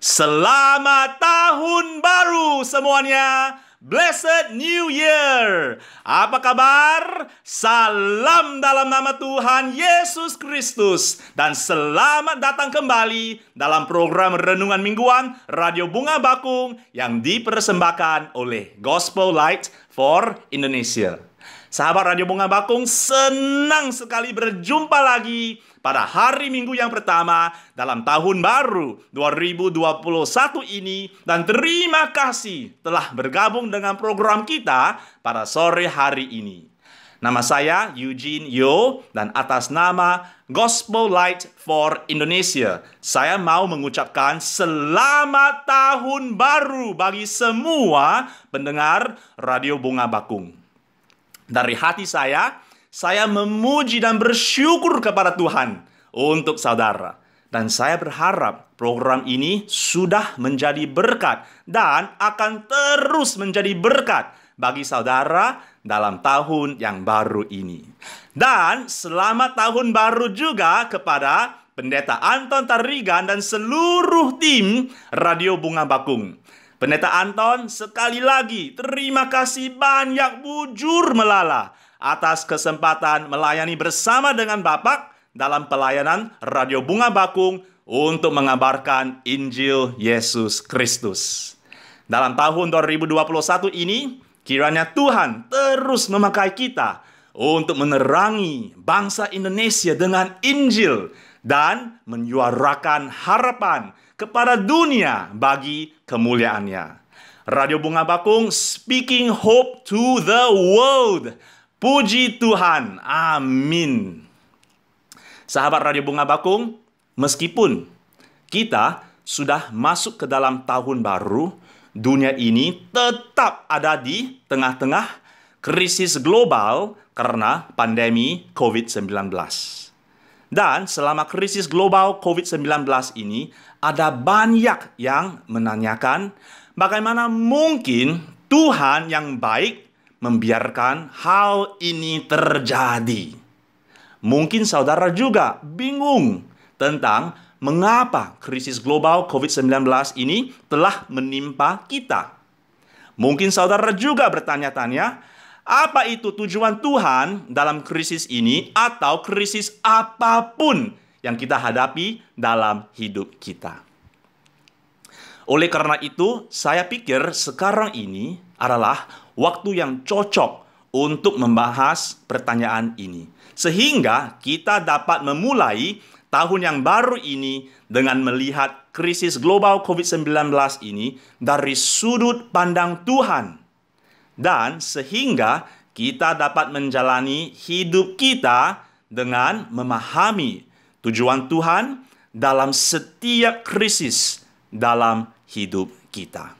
Selamat Tahun Baru semuanya. Blessed New Year. Apa kabar? Salam dalam nama Tuhan Yesus Kristus. Dan selamat datang kembali dalam program Renungan Mingguan Radio Bunga Bakung yang dipersembahkan oleh Gospel Light for Indonesia. Sahabat Radio Bunga Bakung, senang sekali berjumpa lagi pada hari Minggu yang pertama dalam tahun baru 2021 ini. Dan terima kasih telah bergabung dengan program kita pada sore hari ini. Nama saya Eugene Yo, dan atas nama Gospel Light for Indonesia, saya mau mengucapkan selamat tahun baru bagi semua pendengar Radio Bunga Bakung. Dari hati saya memuji dan bersyukur kepada Tuhan untuk saudara. Dan saya berharap program ini sudah menjadi berkat dan akan terus menjadi berkat bagi saudara dalam tahun yang baru ini. Dan selamat tahun baru juga kepada Pendeta Anton Tarigan dan seluruh tim Radio Bunga Bakung. Pendeta Anton, sekali lagi terima kasih banyak bujur melala atas kesempatan melayani bersama dengan Bapak dalam pelayanan Radio Bunga Bakung untuk mengabarkan Injil Yesus Kristus. Dalam tahun 2021 ini, kiranya Tuhan terus memakai kita untuk menerangi bangsa Indonesia dengan Injil dan menyuarakan harapan kepada dunia bagi kemuliaannya. Radio Bunga Bakung, speaking hope to the world. Puji Tuhan, amin. Sahabat Radio Bunga Bakung, meskipun kita sudah masuk ke dalam tahun baru, dunia ini tetap ada di tengah-tengah krisis global karena pandemi COVID-19. Dan selama krisis global COVID-19 ini, ada banyak yang menanyakan bagaimana mungkin Tuhan yang baik membiarkan hal ini terjadi. Mungkin saudara juga bingung tentang mengapa krisis global COVID-19 ini telah menimpa kita. Mungkin saudara juga bertanya-tanya, apa itu tujuan Tuhan dalam krisis ini atau krisis apapun yang kita hadapi dalam hidup kita. Oleh karena itu, saya pikir sekarang ini adalah waktu yang cocok untuk membahas pertanyaan ini. Sehingga kita dapat memulai tahun yang baru ini dengan melihat krisis global COVID-19 ini dari sudut pandang Tuhan. Dan sehingga kita dapat menjalani hidup kita dengan memahami tujuan Tuhan dalam setiap krisis dalam hidup kita.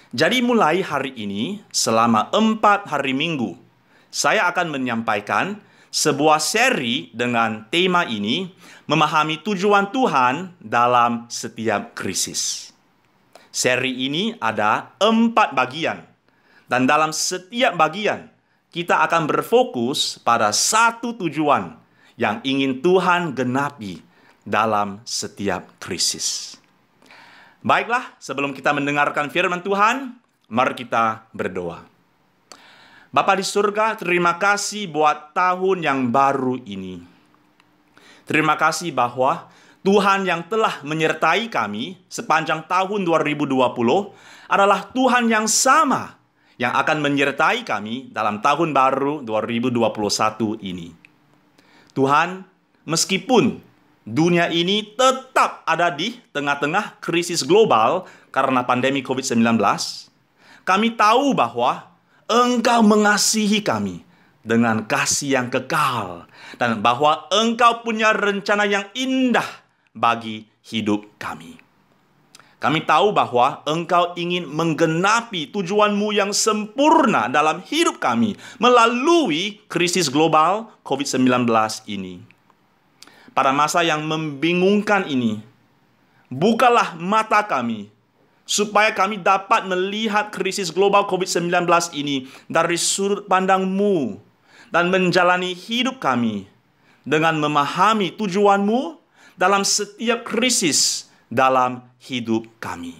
Jadi mulai hari ini, selama 4 hari Minggu, saya akan menyampaikan sebuah seri dengan tema ini, memahami tujuan Tuhan dalam setiap krisis. Seri ini ada 4 bagian. Dan dalam setiap bagian, kita akan berfokus pada satu tujuan yang ingin Tuhan genapi dalam setiap krisis. Baiklah, sebelum kita mendengarkan firman Tuhan, mari kita berdoa. Bapa di surga, terima kasih buat tahun yang baru ini. Terima kasih bahwa Tuhan yang telah menyertai kami sepanjang tahun 2020 adalah Tuhan yang sama yang akan menyertai kami dalam tahun baru 2021 ini. Tuhan, meskipun dunia ini tetap ada di tengah-tengah krisis global karena pandemi COVID-19, kami tahu bahwa Engkau mengasihi kami dengan kasih yang kekal, dan bahwa Engkau punya rencana yang indah bagi hidup kami. Kami tahu bahwa Engkau ingin menggenapi tujuan-Mu yang sempurna dalam hidup kami melalui krisis global COVID-19 ini. Pada masa yang membingungkan ini, bukalah mata kami supaya kami dapat melihat krisis global COVID-19 ini dari sudut pandang-Mu dan menjalani hidup kami dengan memahami tujuan-Mu dalam setiap krisis dalam hidup kami.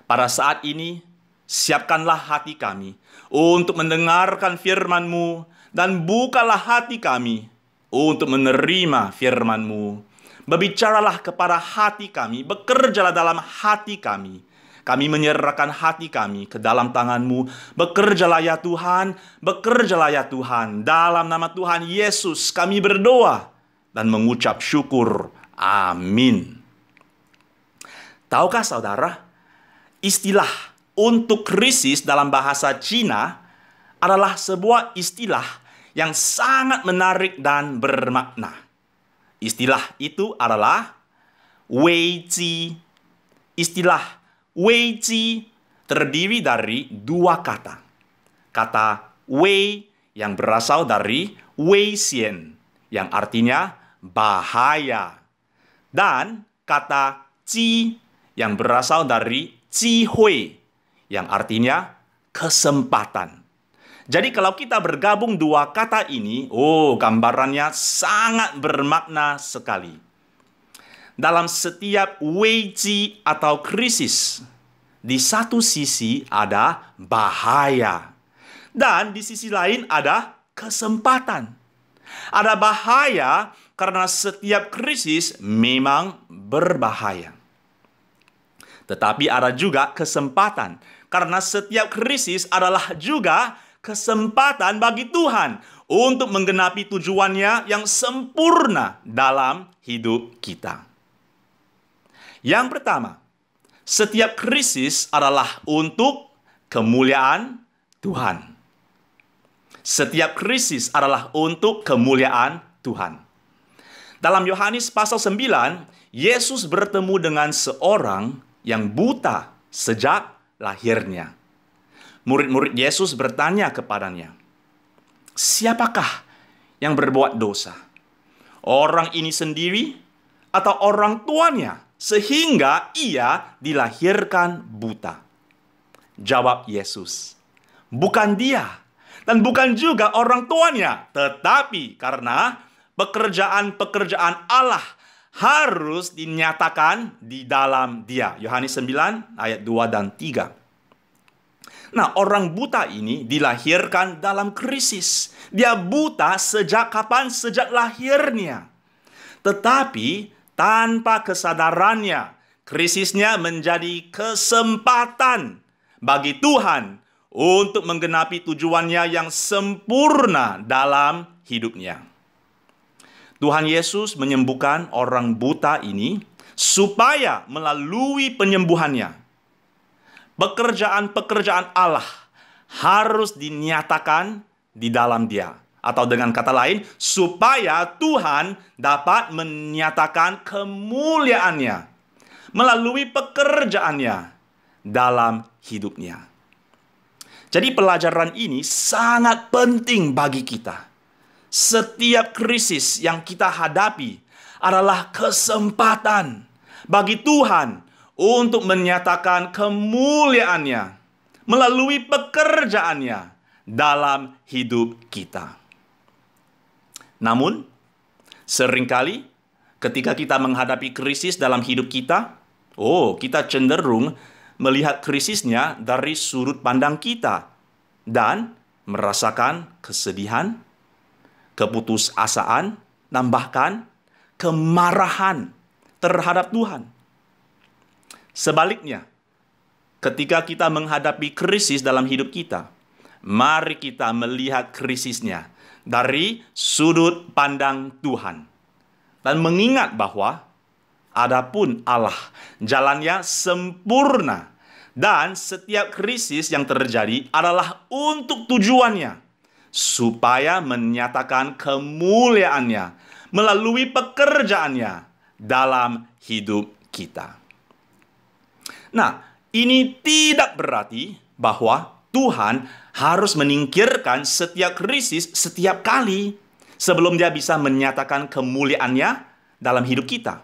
Pada saat ini, siapkanlah hati kami untuk mendengarkan firman-Mu, dan bukalah hati kami untuk menerima firman-Mu. Berbicaralah kepada hati kami, bekerjalah dalam hati kami. Kami menyerahkan hati kami ke dalam tangan-Mu. Bekerjalah ya Tuhan, bekerjalah ya Tuhan. Dalam nama Tuhan Yesus kami berdoa dan mengucap syukur. Amin. Tahukah saudara, istilah untuk krisis dalam bahasa Cina adalah sebuah istilah yang sangat menarik dan bermakna. Istilah itu adalah Weiji. Istilah Weiji terdiri dari dua kata. Kata Wei yang berasal dari Weixian, yang artinya bahaya. Dan kata Ji yang berasal dari Jihui, yang artinya kesempatan. Jadi kalau kita bergabung dua kata ini, gambarannya sangat bermakna sekali. Dalam setiap weiji atau krisis, di satu sisi ada bahaya. Dan di sisi lain ada kesempatan. Ada bahaya karena setiap krisis memang berbahaya. Tetapi ada juga kesempatan, karena setiap krisis adalah juga kesempatan bagi Tuhan untuk menggenapi tujuannya yang sempurna dalam hidup kita. Yang pertama, setiap krisis adalah untuk kemuliaan Tuhan. Setiap krisis adalah untuk kemuliaan Tuhan. Dalam Yohanes pasal 9, Yesus bertemu dengan seorang yang buta sejak lahirnya. Murid-murid Yesus bertanya kepadanya, siapakah yang berbuat dosa? Orang ini sendiri atau orang tuanya sehingga ia dilahirkan buta? Jawab Yesus, bukan dia dan bukan juga orang tuanya, tetapi karena pekerjaan-pekerjaan Allah harus dinyatakan di dalam dia. Yohanes 9 ayat 2 dan 3. Nah, orang buta ini dilahirkan dalam krisis. Dia buta sejak kapan? Sejak lahirnya. Tetapi tanpa kesadarannya, krisisnya menjadi kesempatan bagi Tuhan untuk menggenapi tujuannya yang sempurna dalam hidupnya. Tuhan Yesus menyembuhkan orang buta ini supaya melalui penyembuhannya, pekerjaan-pekerjaan Allah harus dinyatakan di dalam dia. Atau dengan kata lain, supaya Tuhan dapat menyatakan kemuliaannya melalui pekerjaannya dalam hidupnya. Jadi pelajaran ini sangat penting bagi kita. Setiap krisis yang kita hadapi adalah kesempatan bagi Tuhan untuk menyatakan kemuliaannya melalui pekerjaannya dalam hidup kita. Namun, seringkali ketika kita menghadapi krisis dalam hidup kita, kita cenderung melihat krisisnya dari sudut pandang kita dan merasakan kesedihan, keputusasaan, dan bahkan kemarahan terhadap Tuhan. Sebaliknya, ketika kita menghadapi krisis dalam hidup kita, mari kita melihat krisisnya dari sudut pandang Tuhan. Dan mengingat bahwa adapun Allah, jalannya sempurna. Dan setiap krisis yang terjadi adalah untuk tujuannya, supaya menyatakan kemuliaannya melalui pekerjaannya dalam hidup kita. Nah, ini tidak berarti bahwa Tuhan harus menyingkirkan setiap krisis setiap kali sebelum dia bisa menyatakan kemuliaannya dalam hidup kita.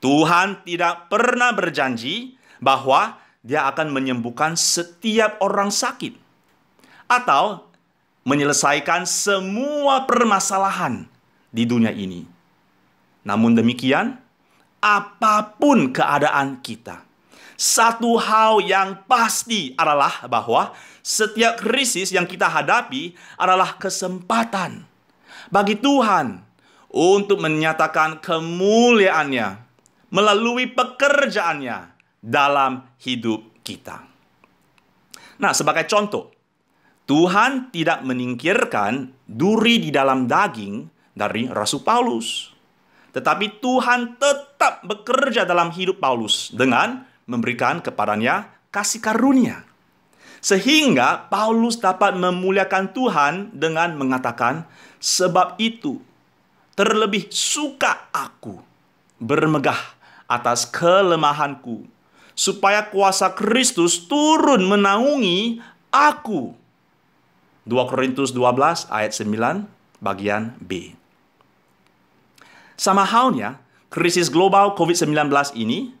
Tuhan tidak pernah berjanji bahwa dia akan menyembuhkan setiap orang sakit atau menyelesaikan semua permasalahan di dunia ini. Namun demikian, apapun keadaan kita. Satu hal yang pasti adalah bahwa setiap krisis yang kita hadapi adalah kesempatan bagi Tuhan untuk menyatakan kemuliaan-Nya melalui pekerjaannya dalam hidup kita. Nah, sebagai contoh, Tuhan tidak menyingkirkan duri di dalam daging dari Rasul Paulus. Tetapi Tuhan tetap bekerja dalam hidup Paulus dengan memberikan kepadanya kasih karunia. Sehingga Paulus dapat memuliakan Tuhan dengan mengatakan, sebab itu terlebih suka aku bermegah atas kelemahanku, supaya kuasa Kristus turun menaungi aku. 2 Korintus 12 ayat 9 bagian B. Sama halnya, krisis global COVID-19 ini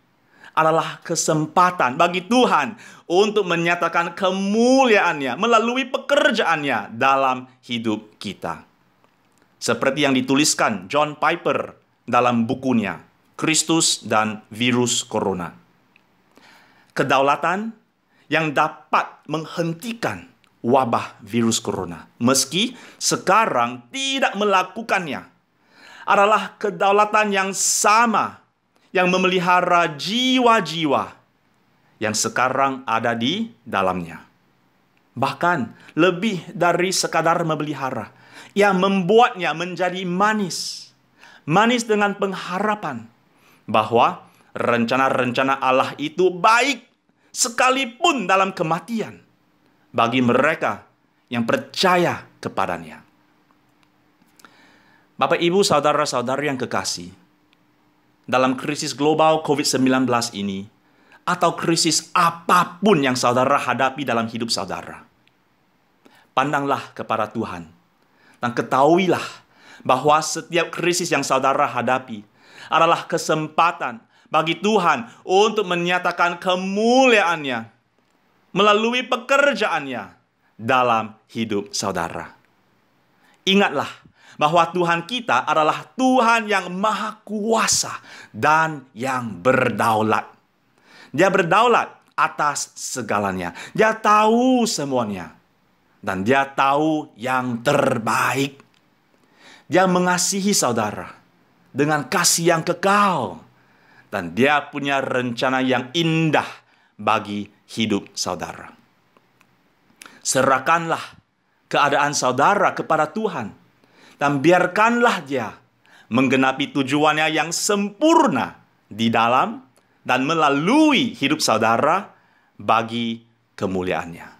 adalah kesempatan bagi Tuhan untuk menyatakan kemuliaan-Nya melalui pekerjaannya dalam hidup kita. Seperti yang dituliskan John Piper dalam bukunya, Kristus dan Virus Corona. Kedaulatan yang dapat menghentikan wabah virus corona, meski sekarang tidak melakukannya, adalah kedaulatan yang sama yang memelihara jiwa-jiwa yang sekarang ada di dalamnya. Bahkan lebih dari sekadar memelihara, yang membuatnya menjadi manis. Manis dengan pengharapan bahwa rencana-rencana Allah itu baik sekalipun dalam kematian bagi mereka yang percaya kepadanya. Bapak, Ibu, saudara-saudari yang kekasih, dalam krisis global COVID-19 ini, atau krisis apapun yang saudara hadapi dalam hidup saudara, pandanglah kepada Tuhan dan ketahuilah bahwa setiap krisis yang saudara hadapi adalah kesempatan bagi Tuhan untuk menyatakan kemuliaan-Nya melalui pekerjaannya dalam hidup saudara. Ingatlah bahwa Tuhan kita adalah Tuhan yang maha kuasa dan yang berdaulat. Dia berdaulat atas segalanya. Dia tahu semuanya. Dan Dia tahu yang terbaik. Dia mengasihi saudara dengan kasih yang kekal. Dan Dia punya rencana yang indah bagi hidup saudara. Serahkanlah keadaan saudara kepada Tuhan dan biarkanlah Dia menggenapi tujuannya yang sempurna di dalam dan melalui hidup saudara bagi kemuliaan-Nya.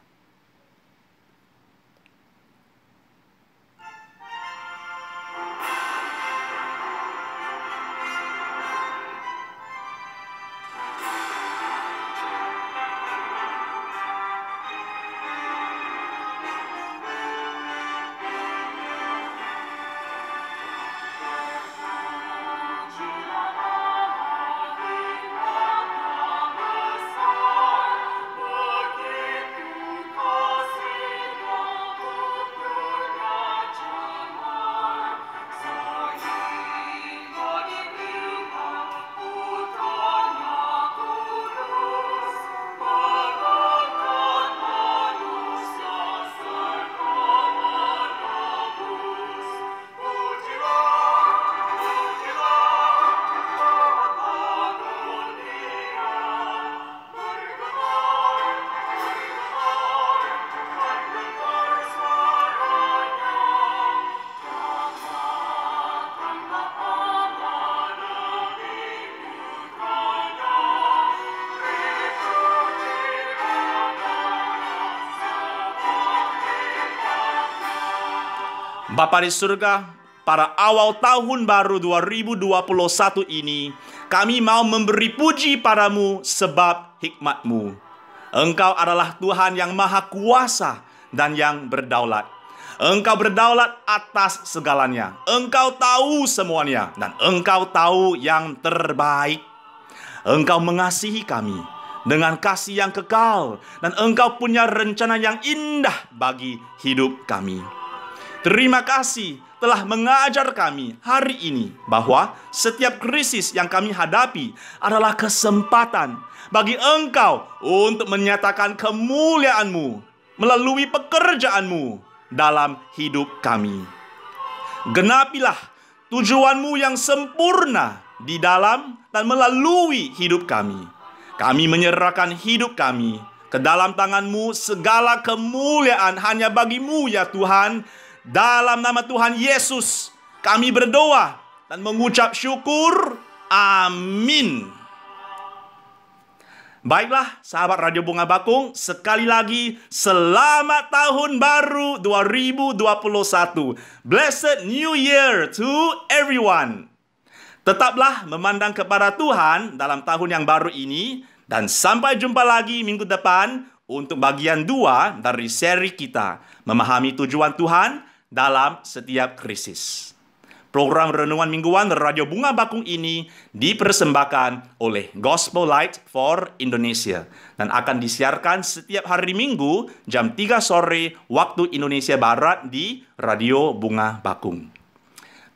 Bapa di surga, pada awal tahun baru 2021 ini, kami mau memberi puji padamu sebab hikmat-Mu. Engkau adalah Tuhan yang maha kuasa dan yang berdaulat. Engkau berdaulat atas segalanya. Engkau tahu semuanya dan Engkau tahu yang terbaik. Engkau mengasihi kami dengan kasih yang kekal dan Engkau punya rencana yang indah bagi hidup kami. Terima kasih telah mengajar kami hari ini bahwa setiap krisis yang kami hadapi adalah kesempatan bagi Engkau untuk menyatakan kemuliaan-Mu melalui pekerjaan-Mu dalam hidup kami. Genapilah tujuan-Mu yang sempurna di dalam dan melalui hidup kami. Kami menyerahkan hidup kami ke dalam tangan-Mu, segala kemuliaan hanya bagi-Mu ya Tuhan. Dalam nama Tuhan Yesus kami berdoa dan mengucap syukur. Amin. Baiklah sahabat Radio Bunga Bakung, sekali lagi selamat tahun baru 2021. Blessed New Year to everyone. Tetaplah memandang kepada Tuhan dalam tahun yang baru ini. Dan sampai jumpa lagi minggu depan untuk bagian 2 dari seri kita, Memahami Tujuan Tuhan dalam Setiap Krisis. Program Renungan Mingguan Radio Bunga Bakung ini dipersembahkan oleh Gospel Light for Indonesia dan akan disiarkan setiap hari Minggu jam 3 sore waktu Indonesia Barat di Radio Bunga Bakung.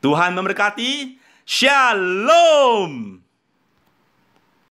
Tuhan memberkati. Shalom.